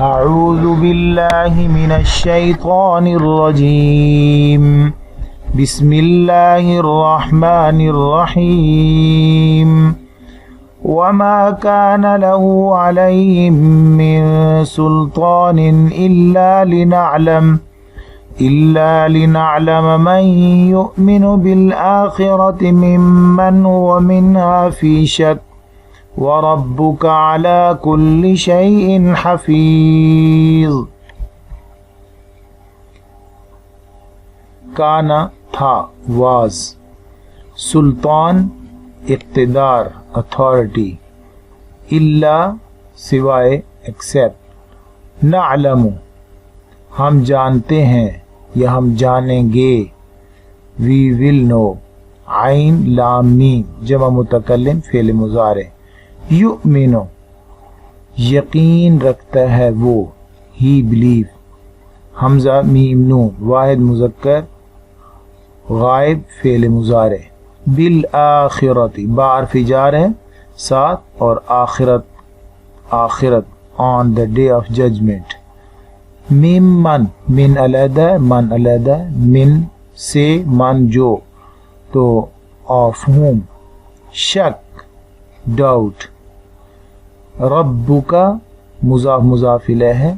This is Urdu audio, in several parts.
اعوذ باللہ من الشیطان الرجیم بسم اللہ الرحمن الرحیم وما كان له عليهم من سلطان إلا لنعلم من يؤمن بالآخرة ممن هو منها في شك وَرَبُّكَ عَلَى كُلِّ شَيْءٍ حَفِيظٌ۔ کانا تھا، واز، سلطان اقتدار اتھارٹی، الا سوائے ایکسیپٹ، نعلم ہم جانتے ہیں یا ہم جانیں گے، وی ول نو، عین لام میم جمع متکلم فعل مضارع، یؤمنو یقین رکھتا ہے وہ، ہی بلیو، حمزہ میم نون واحد مذکر غائب فعل مضارع، بالآخرت با حرف جار ہے ساتھ، اور آخرت آن دا ڈے آف ججمنٹ، ممن من علیحدہ، من علیحدہ، من سے، من جو، تو آف ہوم، شک ڈاؤٹ، ربک مضاف مضاف الیہ ہے،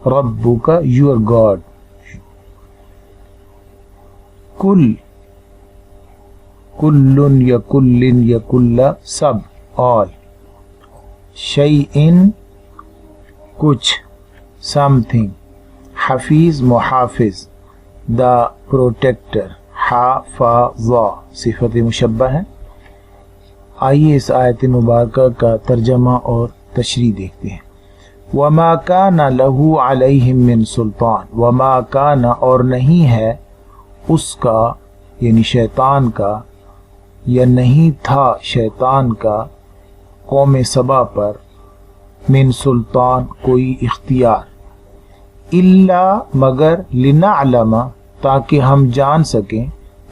ربک یور گاڈ، کل یا کلن یا کل سب، آل، شیئن کچھ، سم تھنگ، حفیظ محافظ، دا پروٹیکٹر، حافظ صفت مشبہ ہے۔ آئیے اس آیت مبارکہ کا ترجمہ اور تشریح دیکھتے ہیں۔ وما کان لہ علیہم من سلطان، وما کان اور نہیں ہے اس کا یعنی شیطان کا، یا نہیں تھا شیطان کا قوم سبا پر، من سلطان کوئی اختیار، الا مگر، لنعلم تاکہ ہم جان سکیں،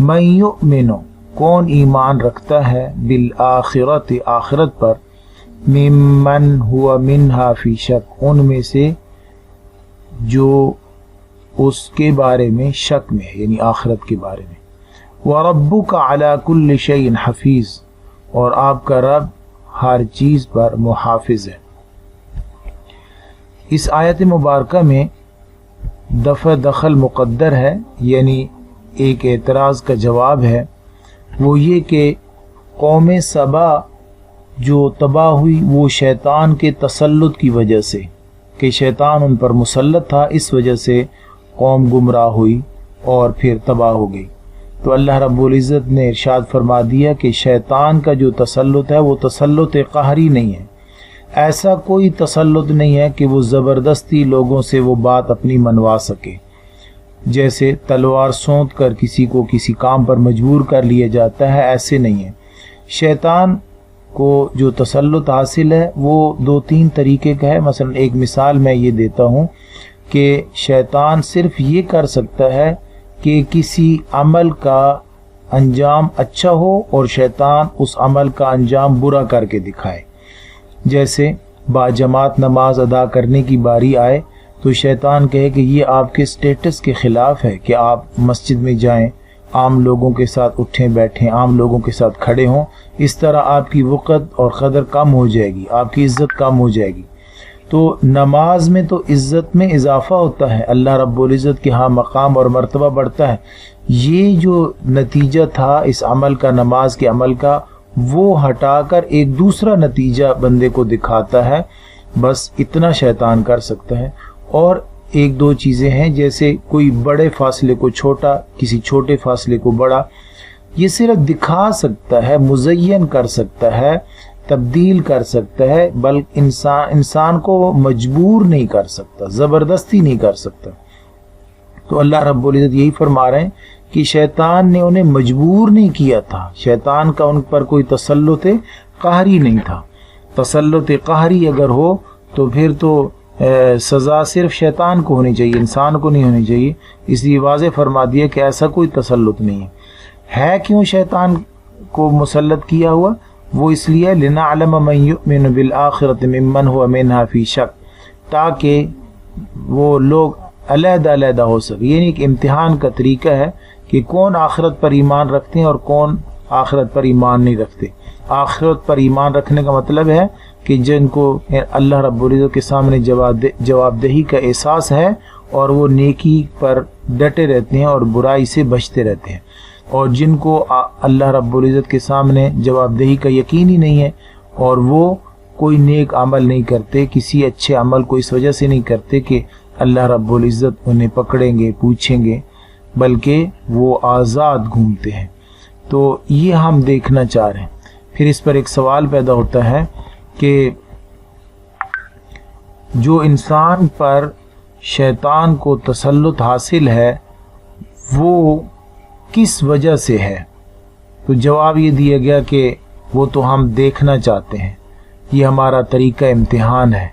من یؤمن کون ایمان رکھتا ہے، بالآخرت آخرت پر، ممن ہوا منہا فی شک ان میں سے جو اس کے بارے میں شک میں ہے، یعنی آخرت کے بارے میں، وَرَبُّكَ عَلَى كُلِّ شَيْءٍ حفیظ اور آپ کا رب ہر چیز پر محافظ ہے۔ اس آیت مبارکہ میں دفع دخل مقدر ہے، یعنی ایک اعتراض کا جواب ہے، وہ یہ کہ قوم سبا جو تباہ ہوئی وہ شیطان کے تسلط کی وجہ سے، کہ شیطان ان پر مسلط تھا، اس وجہ سے قوم گمراہ ہوئی اور پھر تباہ ہو گئی۔ تو اللہ رب العزت نے ارشاد فرما دیا کہ شیطان کا جو تسلط ہے وہ تسلط قہری نہیں ہے، ایسا کوئی تسلط نہیں ہے کہ وہ زبردستی لوگوں سے وہ بات اپنی منوا سکے، جیسے تلوار سونت کر کسی کو کسی کام پر مجبور کر لیا جاتا ہے، ایسے نہیں ہے۔ شیطان کو جو تسلط حاصل ہے وہ دو تین طریقے کا ہے۔ مثلا ایک مثال میں یہ دیتا ہوں کہ شیطان صرف یہ کر سکتا ہے کہ کسی عمل کا انجام اچھا ہو اور شیطان اس عمل کا انجام برا کر کے دکھائے، جیسے باجماعت نماز ادا کرنے کی باری آئے تو شیطان کہے کہ یہ آپ کے سٹیٹس کے خلاف ہے کہ آپ مسجد میں جائیں، عام لوگوں کے ساتھ اٹھیں بیٹھیں، عام لوگوں کے ساتھ کھڑے ہوں، اس طرح آپ کی وقت اور قدر کم ہو جائے گی، آپ کی عزت کم ہو جائے گی۔ تو نماز میں تو عزت میں اضافہ ہوتا ہے، اللہ رب العزت کے ہاں مقام اور مرتبہ بڑھتا ہے۔ یہ جو نتیجہ تھا اس عمل کا، نماز کے عمل کا، وہ ہٹا کر ایک دوسرا نتیجہ بندے کو دکھاتا ہے، بس اتنا شیطان کر سکتا ہے۔ اور ایک دو چیزیں ہیں، جیسے کوئی بڑے فاصلے کو چھوٹا، کسی چھوٹے فاصلے کو بڑا، یہ صرف دکھا سکتا ہے، مزین کر سکتا ہے، تبدیل کر سکتا ہے، بلکہ انسان کو مجبور نہیں کر سکتا، زبردستی نہیں کر سکتا۔ تو اللہ رب العزت یہی فرما رہے ہیں کہ شیطان نے انہیں مجبور نہیں کیا تھا، شیطان کا ان پر کوئی تسلط قہری نہیں تھا۔ تسلط قہری اگر ہو تو پھر تو سزا صرف شیطان کو ہونی چاہیے، انسان کو نہیں ہونی چاہیے، اس لیے واضح فرما دیا کہ ایسا کوئی تسلط نہیں ہے۔ کیوں شیطان کو مسلط کیا ہوا؟ وہ اس لیے لنعلم من یؤمن بالآخرۃ ممن هو منها فی شک، تاکہ وہ لوگ علیحدہ علیحدہ ہو سکے. یعنی ایک امتحان کا طریقہ ہے کہ کون آخرت پر ایمان رکھتے ہیں اور کون آخرت پر ایمان نہیں رکھتے. آخرت پر ایمان رکھنے کا مطلب ہے کہ جن کو اللہ رب العزت کے سامنے جواب دہی کا احساس ہے اور وہ نیکی پر ڈٹے رہتے ہیں اور برائی سے بچتے رہتے ہیں. اور جن کو اللہ رب العزت کے سامنے جواب دہی کا یقین ہی نہیں ہے اور وہ کوئی نیک عمل نہیں کرتے، کسی اچھے عمل کو اس وجہ سے نہیں کرتے کہ اللہ رب العزت انہیں پکڑیں گے، پوچھیں گے، بلکہ وہ آزاد گھومتے ہیں. تو یہ ہم دیکھنا چاہ رہے ہیں. پھر اس پر ایک سوال پیدا ہوتا ہے کہ جو انسان پر شیطان کو تسلط حاصل ہے وہ کس وجہ سے ہے؟ تو جواب یہ دیا گیا کہ وہ تو ہم دیکھنا چاہتے ہیں، یہ ہمارا طریقہ امتحان ہے.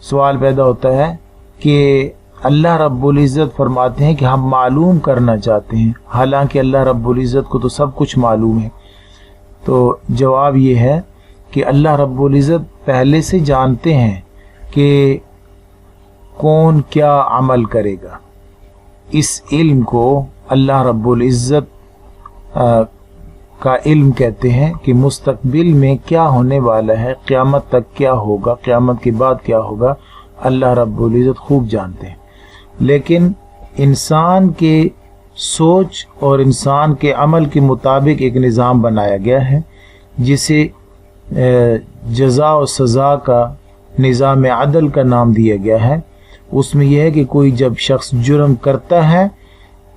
سوال پیدا ہوتا ہے کہ اللہ رب العزت فرماتے ہیں کہ ہم معلوم کرنا چاہتے ہیں، حالانکہ اللہ رب العزت کو تو سب کچھ معلوم ہے. تو جواب یہ ہے کہ اللہ رب العزت پہلے سے جانتے ہیں کہ کون کیا عمل کرے گا. اس علم کو اللہ رب العزت کا علم کہتے ہیں کہ مستقبل میں کیا ہونے والا ہے، قیامت تک کیا ہوگا، قیامت کے بعد کیا ہوگا، اللہ رب العزت خوب جانتے ہیں. لیکن انسان کے سوچ اور انسان کے عمل کے مطابق ایک نظام بنایا گیا ہے جسے جزا و سزا کا نظام عدل کا نام دیا گیا ہے. اس میں یہ ہے کہ کوئی جب شخص جرم کرتا ہے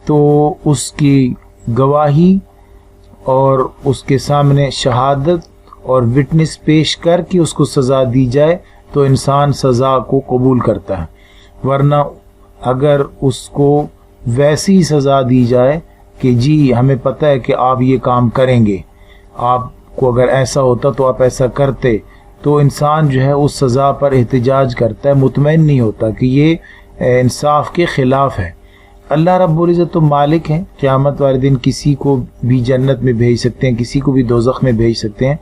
تو اس کی گواہی اور اس کے سامنے شہادت اور وٹنس پیش کر کے اس کو سزا دی جائے تو انسان سزا کو قبول کرتا ہے. ورنہ اگر اس کو ویسی سزا دی جائے کہ جی ہمیں پتہ ہے کہ آپ یہ کام کریں گے، آپ کو اگر ایسا ہوتا تو آپ ایسا کرتے، تو انسان جو ہے اس سزا پر احتجاج کرتا ہے، مطمئن نہیں ہوتا کہ یہ انصاف کے خلاف ہے. اللہ رب العزت تو مالک ہیں، قیامت والے دن کسی کو بھی جنت میں بھیج سکتے ہیں، کسی کو بھی دوزخ میں بھیج سکتے ہیں.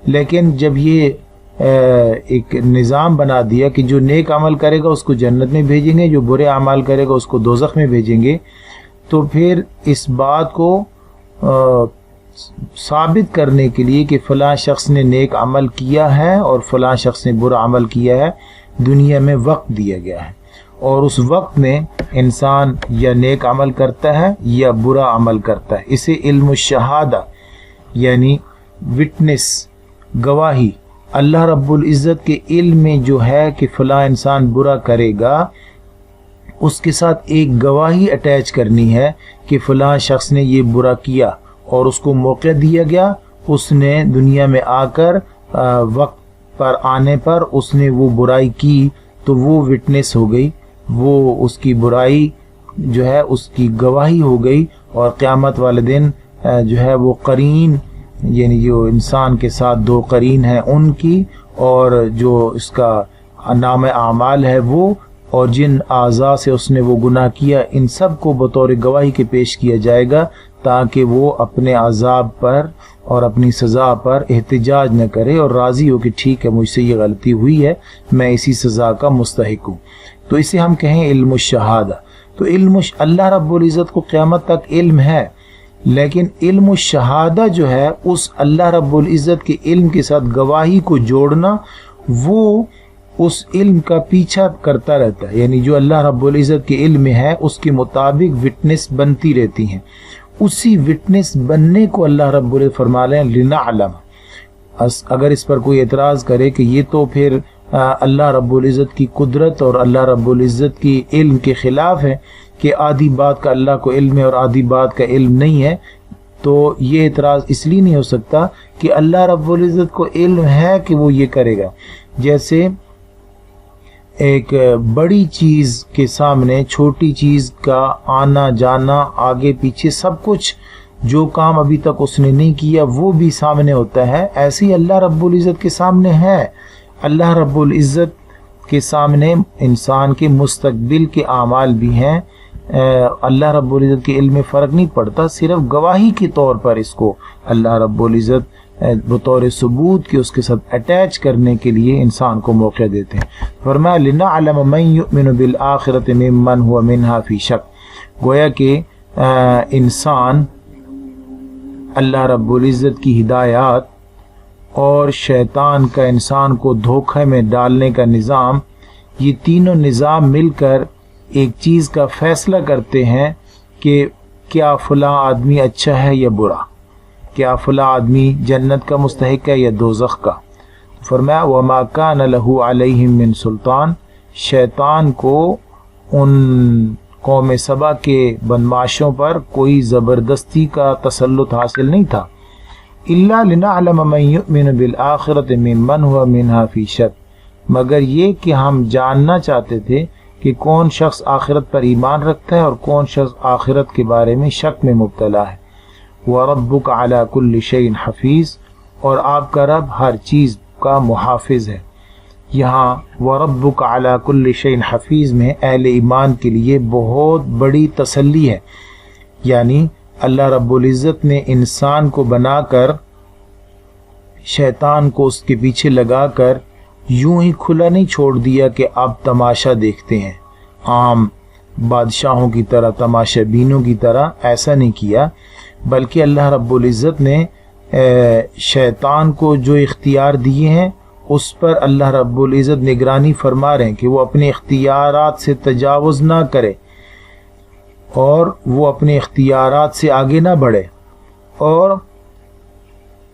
لیکن جب یہ ایک نظام بنا دیا کہ جو نیک عمل کرے گا اس کو جنت میں بھیجیں گے، جو برے اعمال کرے گا اس کو دوزخ میں بھیجیں گے، تو پھر اس بات کو ثابت کرنے کے لیے کہ فلاں شخص نے نیک عمل کیا ہے اور فلاں شخص نے برا عمل کیا ہے، دنیا میں وقت دیا گیا ہے. اور اس وقت میں انسان یا نیک عمل کرتا ہے یا برا عمل کرتا ہے. اسے علم الشہادہ یعنی وٹنس، گواہی، اللہ رب العزت کے علم میں جو ہے کہ فلاں انسان برا کرے گا، اس کے ساتھ ایک گواہی اٹیچ کرنی ہے کہ فلاں شخص نے یہ برا کیا اور اس کو موقع دیا گیا، اس نے دنیا میں آ کر وقت پر آنے پر اس نے وہ برائی کی، تو وہ وٹنس ہو گئی، وہ اس کی برائی جو ہے اس کی گواہی ہو گئی. اور قیامت والے دن جو ہے وہ قرین، یعنی جو انسان کے ساتھ دو قرین ہیں ان کی، اور جو اس کا نام اعمال ہے وہ، اور جن اعضاء سے اس نے وہ گناہ کیا، ان سب کو بطور گواہی کے پیش کیا جائے گا تاکہ وہ اپنے عذاب پر اور اپنی سزا پر احتجاج نہ کرے اور راضی ہو کہ ٹھیک ہے مجھ سے یہ غلطی ہوئی ہے، میں اسی سزا کا مستحق ہوں. تو اسے ہم کہیں علم الشہادہ. تو اللہ رب العزت کو قیامت تک علم ہے، لیکن علم الشہادہ جو ہے اس اللہ رب العزت کے علم کے ساتھ گواہی کو جوڑنا، وہ اس علم کا پیچھا کرتا رہتا ہے. یعنی جو اللہ رب العزت کے علم میں ہے اس کے مطابق وٹنس بنتی رہتی ہیں. اسی وٹنس بننے کو اللہ رب العزت فرما رہے ہیں لنعلم. اگر اس پر کوئی اعتراض کرے کہ یہ تو پھر اللہ رب العزت کی قدرت اور اللہ رب العزت کی علم کے خلاف ہے کہ آدھی بات کا اللہ کو علم ہے اور آدھی بات کا علم نہیں ہے، تو یہ اعتراض اس لیے نہیں ہو سکتا کہ اللہ رب العزت کو علم ہے کہ وہ یہ کرے گا. جیسے ایک بڑی چیز کے سامنے چھوٹی چیز کا آنا جانا، آگے پیچھے سب کچھ، جو کام ابھی تک اس نے نہیں کیا وہ بھی سامنے ہوتا ہے، ایسے ہی اللہ رب العزت کے سامنے ہے. اللہ رب العزت کے سامنے انسان کے مستقبل کے اعمال بھی ہیں. اللہ رب العزت کے علم میں فرق نہیں پڑتا، صرف گواہی کے طور پر اس کو اللہ رب العزت بطور ثبوت کہ اس کے ساتھ اٹیچ کرنے کے لیے انسان کو موقع دیتے ہیں۔ فرمایا لِنَعْلَمَ مَنْ يُؤْمِنُ بِالْآخِرَةِ مِمَّنْ هُوَ مِنْهَا فِي شَكٍّ، گویا کہ انسان اللہ رب العزت کی ہدایات اور شیطان کا انسان کو دھوکے میں ڈالنے کا نظام، یہ تینوں نظام مل کر ایک چیز کا فیصلہ کرتے ہیں کہ کیا فلاں آدمی اچھا ہے یا برا، کیا فلاں آدمی جنت کا مستحق ہے یا دوزخ کا۔ فرمایا وَمَا كَانَ لَهُ عَلَيْهِم مِّن سُلطان، شیطان کو ان قوم سبا کے بدماشوں پر کوئی زبردستی کا تسلط حاصل نہیں تھا۔ إِلَّا لِنَعْلَمَ مَن يُؤْمِنُ بِالْآخِرَةِ مِمَّنْ هُوَ مِنْهَا فِي شَكٍّ، مگر یہ کہ ہم جاننا چاہتے تھے کہ کون شخص آخرت پر ایمان رکھتا ہے اور کون شخص آخرت کے بارے میں شک میں مبتلا ہے۔ وَرَبُّكَ عَلَى كُلِّ شَيْءٍ حَفِيظٌ، اور آپ کا رب ہر چیز کا محافظ ہے۔ یہاں وَرَبُّكَ عَلَى كُلِّ شَيْءٍ حَفِيظ میں اہل ایمان کے لیے بہت بڑی تسلی ہے، یعنی اللہ رب العزت نے انسان کو بنا کر شیطان کو اس کے پیچھے لگا کر یوں ہی کھلا نہیں چھوڑ دیا کہ آپ تماشا دیکھتے ہیں عام بادشاہوں کی طرح، تماشا بینوں کی طرح، ایسا نہیں کیا، بلکہ اللہ رب العزت نے شیطان کو جو اختیار دیے ہیں اس پر اللہ رب العزت نگرانی فرما رہے ہیں کہ وہ اپنے اختیارات سے تجاوز نہ کرے اور وہ اپنے اختیارات سے آگے نہ بڑھے، اور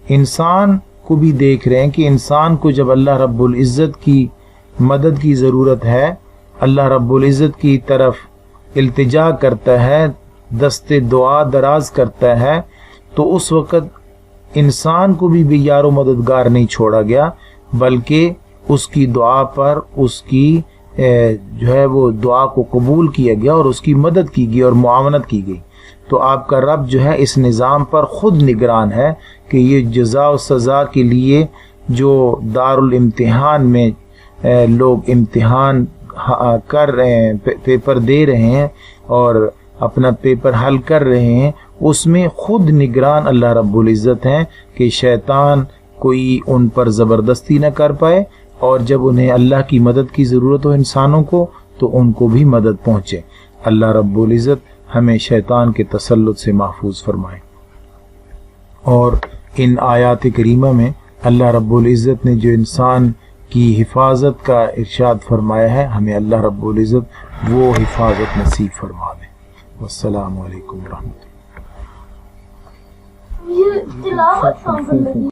انسان کو بھی دیکھ رہے ہیں کہ انسان کو جب اللہ رب العزت کی مدد کی ضرورت ہے، اللہ رب العزت کی طرف التجا کرتا ہے، دست دعا دراز کرتا ہے، تو اس وقت انسان کو بھی یار و مددگار نہیں چھوڑا گیا، بلکہ اس کی دعا پر اس کی جو ہے وہ دعا کو قبول کیا گیا اور اس کی مدد کی گئی اور معاونت کی گئی۔ تو آپ کا رب جو ہے اس نظام پر خود نگران ہے کہ یہ جزا و سزا کے لیے جو دارالامتحان میں لوگ امتحان کر رہے ہیں، پیپر دے رہے ہیں اور اپنا پیپر حل کر رہے ہیں، اس میں خود نگران اللہ رب العزت ہیں کہ شیطان کوئی ان پر زبردستی نہ کر پائے، اور جب انہیں اللہ کی مدد کی ضرورت ہو انسانوں کو تو ان کو بھی مدد پہنچے۔ اللہ رب العزت ہمیں شیطان کے تسلط سے محفوظ فرمائے۔ اور ان آیات کریمہ میں اللہ رب العزت نے جو انسان کی حفاظت کا ارشاد فرمایا ہے، ہمیں اللہ رب العزت وہ حفاظت نصیب فرما دے۔ والسلام علیکم ورحمۃ اللہ۔